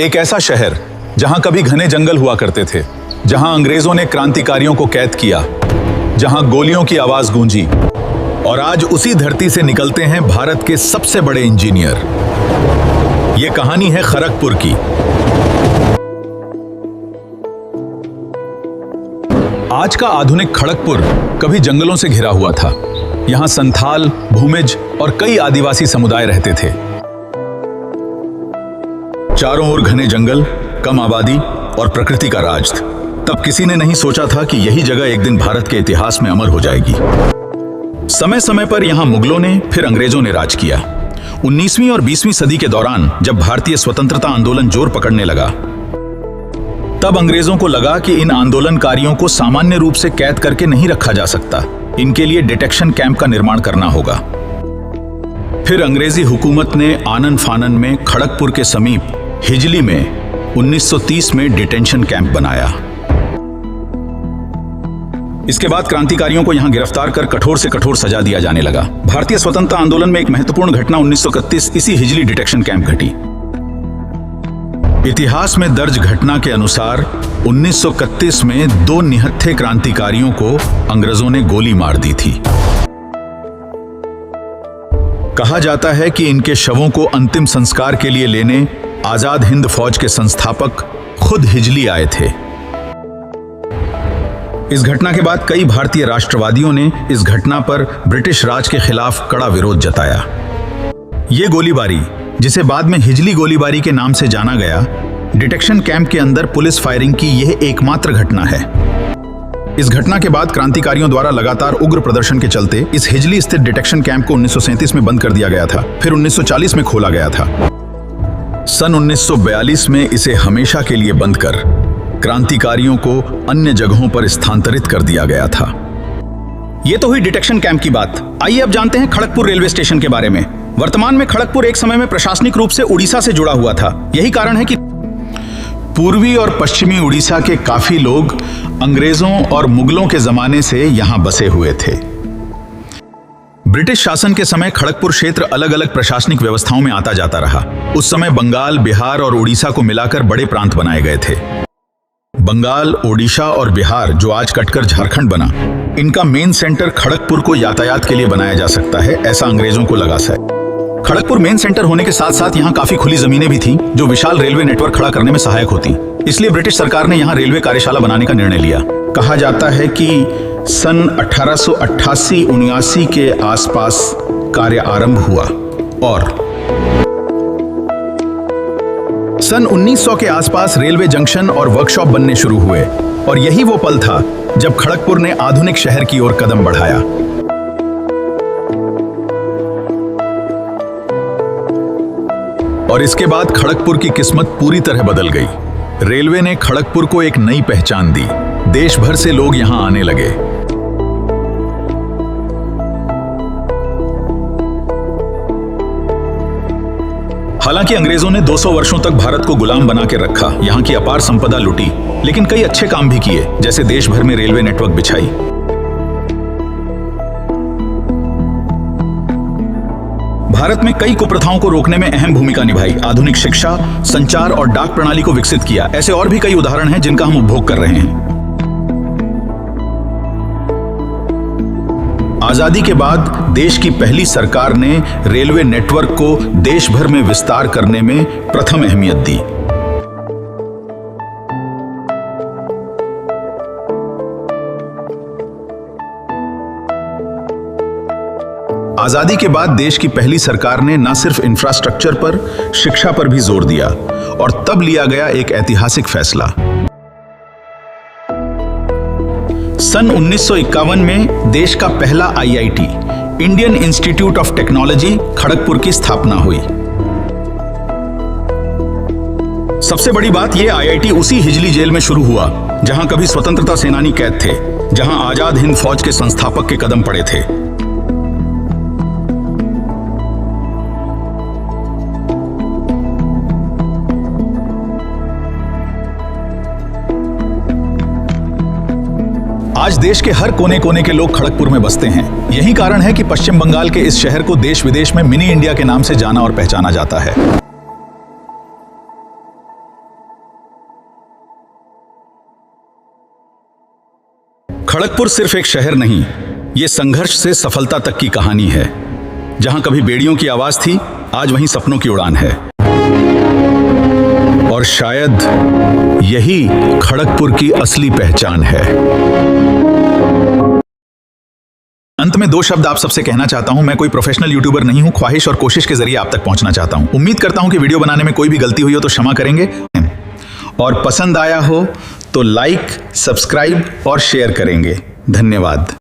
एक ऐसा शहर जहां कभी घने जंगल हुआ करते थे, जहां अंग्रेजों ने क्रांतिकारियों को कैद किया, जहां गोलियों की आवाज गूंजी, और आज उसी धरती से निकलते हैं भारत के सबसे बड़े इंजीनियर। यह कहानी है खड़गपुर की। आज का आधुनिक खड़गपुर कभी जंगलों से घिरा हुआ था। यहां संथाल, भूमिज और कई आदिवासी समुदाय रहते थे। चारों ओर घने जंगल, कम आबादी और प्रकृति का राज। तब किसी ने नहीं सोचा था कि यही जगह एक दिन भारत के इतिहास में अमर हो जाएगी। समय समय पर यहां मुगलों ने, फिर अंग्रेजों ने राज किया। 19वीं और 20वीं सदी के दौरान जब भारतीय स्वतंत्रता आंदोलन जोर पकड़ने लगा, तब अंग्रेजों को लगा कि इन आंदोलनकारियों को सामान्य रूप से कैद करके नहीं रखा जा सकता। इनके लिए डिटेक्शन कैंप का निर्माण करना होगा। फिर अंग्रेजी हुकूमत ने आनन फानन में खड़गपुर के समीप हिजली में 1930 में डिटेंशन कैंप बनाया। इसके बाद क्रांतिकारियों को यहां गिरफ्तार कर कठोर से कठोर सजा दिया जाने लगा। भारतीय स्वतंत्रता आंदोलन में एक महत्वपूर्ण घटना 1931 इसी हिजली डिटेक्शन कैंप घटी। इतिहास में दर्ज घटना के अनुसार 1931 में 2 निहत्थे क्रांतिकारियों को अंग्रेजों ने गोली मार दी थी। कहा जाता है कि इनके शवों को अंतिम संस्कार के लिए लेने आजाद हिंद फौज के संस्थापक खुद हिजली आए थे। इस घटना के बाद कई भारतीय राष्ट्रवादियों ने इस घटना पर ब्रिटिश राज के खिलाफ कड़ा विरोध जताया। यह गोलीबारी, जिसे बाद में हिजली गोलीबारी के नाम से जाना गया, डिटेक्शन कैंप के अंदर पुलिस फायरिंग की यह एकमात्र घटना है। इस घटना के बाद क्रांतिकारियों द्वारा लगातार उग्र प्रदर्शन के चलते इस हिजली स्थित डिटेक्शन कैंप को 1937 में बंद कर दिया गया था। फिर 1940 में खोला गया था। सन 1942 में इसे हमेशा के लिए बंद कर क्रांतिकारियों को अन्य जगहों पर स्थानांतरित कर दिया गया था। यह तो हुई डिटेक्शन कैंप की बात। आइए अब जानते हैं खड़गपुर रेलवे स्टेशन के बारे में। वर्तमान में खड़गपुर एक समय में प्रशासनिक रूप से उड़ीसा से जुड़ा हुआ था। यही कारण है कि पूर्वी और पश्चिमी उड़ीसा के काफी लोग अंग्रेजों और मुगलों के जमाने से यहां बसे हुए थे। ब्रिटिश शासन के समय खड़गपुर क्षेत्र अलग अलग प्रशासनिक व्यवस्थाओं में आता जाता रहा। उस समय बंगाल, बिहार और उड़ीसा को मिलाकर बड़े प्रांत बनाए गए थे। बंगाल, ओडिशा और बिहार, जो आज कटकर झारखंड बना, इनका मेन सेंटर खड़गपुर को यातायात के लिए बनाया जा सकता है, ऐसा अंग्रेजों को लगा था। खड़गपुर मेन सेंटर होने के साथ साथ यहाँ काफी खुली जमीनें भी थीं, जो विशाल रेलवे नेटवर्क खड़ा करने में सहायक होती। इसलिए ब्रिटिश सरकार ने यहाँ रेलवे कार्यशाला बनाने का निर्णय लिया। कहा जाता है कि सन 1888-79 के आसपास कार्य आरंभ हुआ और सन 1900 के आसपास रेलवे जंक्शन और वर्कशॉप बनने शुरू हुए। और यही वो पल था जब खड़गपुर ने आधुनिक शहर की ओर कदम बढ़ाया। और इसके बाद खड़गपुर की किस्मत पूरी तरह बदल गई। रेलवे ने खड़गपुर को एक नई पहचान दी। देश भर से लोग यहां आने लगे। हालांकि अंग्रेजों ने 200 वर्षों तक भारत को गुलाम बना के रखा, यहां की अपार संपदा लूटी, लेकिन कई अच्छे काम भी किए, जैसे देश भर में रेलवे नेटवर्क बिछाई। भारत में कई कुप्रथाओं को रोकने में अहम भूमिका निभाई। आधुनिक शिक्षा, संचार और डाक प्रणाली को विकसित किया। ऐसे और भी कई उदाहरण हैं जिनका हम उपभोग कर रहे हैं। आजादी के बाद देश की पहली सरकार ने रेलवे नेटवर्क को देश भर में विस्तार करने में प्रथम अहमियत दी। आजादी के बाद देश की पहली सरकार ने न सिर्फ इंफ्रास्ट्रक्चर पर, शिक्षा पर भी जोर दिया और तब लिया गया एक ऐतिहासिक फैसला। सन 1951 में देश का पहला IIT, Indian institute of technology, Kharagpur की स्थापना हुई। सबसे बड़ी बात यह, IIT उसी हिजली जेल में शुरू हुआ जहां कभी स्वतंत्रता सेनानी कैद थे, जहां आजाद हिंद फौज के संस्थापक के कदम पड़े थे। आज देश के हर कोने कोने के लोग खड़गपुर में बसते हैं। यही कारण है कि पश्चिम बंगाल के इस शहर को देश विदेश में मिनी इंडिया के नाम से जाना और पहचाना जाता है। खड़गपुर सिर्फ एक शहर नहीं, ये संघर्ष से सफलता तक की कहानी है। जहां कभी बेड़ियों की आवाज थी, आज वहीं सपनों की उड़ान है। और शायद यही खड़गपुर की असली पहचान है। अंत में 2 शब्द आप सबसे कहना चाहता हूं। मैं कोई प्रोफेशनल यूट्यूबर नहीं हूं, ख्वाहिश और कोशिश के जरिए आप तक पहुंचना चाहता हूं। उम्मीद करता हूं कि वीडियो बनाने में कोई भी गलती हुई हो तो क्षमा करेंगे, और पसंद आया हो तो लाइक, सब्सक्राइब और शेयर करेंगे। धन्यवाद।